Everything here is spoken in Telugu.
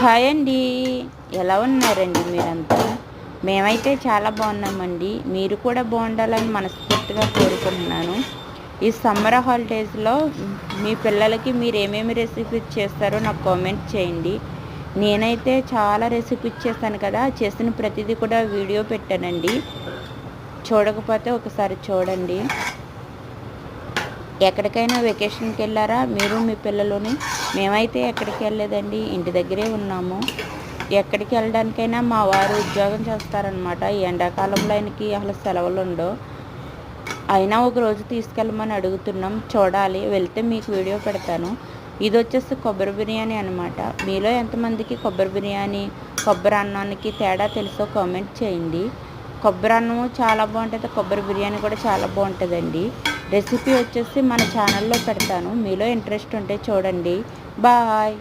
హాయ్ అండి. ఎలా ఉన్నారండి మీరంతా? మేమైతే చాలా బాగున్నామండి. మీరు కూడా బాగుండాలని మనస్ఫూర్తిగా కోరుకుంటున్నాను. ఈ సమ్మర్ హాలిడేస్లో మీ పిల్లలకి మీరు ఏమేమి రెసిపీస్ చేస్తారో నాకు కామెంట్ చేయండి. నేనైతే చాలా రెసిపీస్ చేశాను కదా, చేసిన ప్రతిదీ కూడా వీడియో పెట్టానండి. చూడకపోతే ఒకసారి చూడండి. ఎక్కడికైనా వెకేషన్కి వెళ్ళారా మీరు మీ పిల్లలని? మేమైతే ఎక్కడికి వెళ్ళలేదండి, ఇంటి దగ్గరే ఉన్నాము. ఎక్కడికి వెళ్ళడానికైనా మా వారు ఉద్యోగం చేస్తారనమాట. ఈ ఎండాకాలంలో ఆయనకి అసలు సెలవులు ఉండవు. అయినా ఒక రోజు తీసుకెళ్ళమని అడుగుతున్నాం, చూడాలి. వెళ్తే మీకు వీడియో పెడతాను. ఇది వచ్చేసి కొబ్బరి బిర్యానీ అనమాట. మీలో ఎంతమందికి కొబ్బరి బిర్యానీ కొబ్బరి అన్నానికి తేడా తెలుసో కామెంట్ చేయండి. కొబ్బరి అన్నము చాలా బాగుంటుంది, కొబ్బరి బిర్యానీ కూడా చాలా బాగుంటుందండి. రెసిపీ వచ్చేసి మన ఛానల్లో పెడతాను, మీలో ఇంట్రెస్ట్ ఉంటే చూడండి. బాయ్.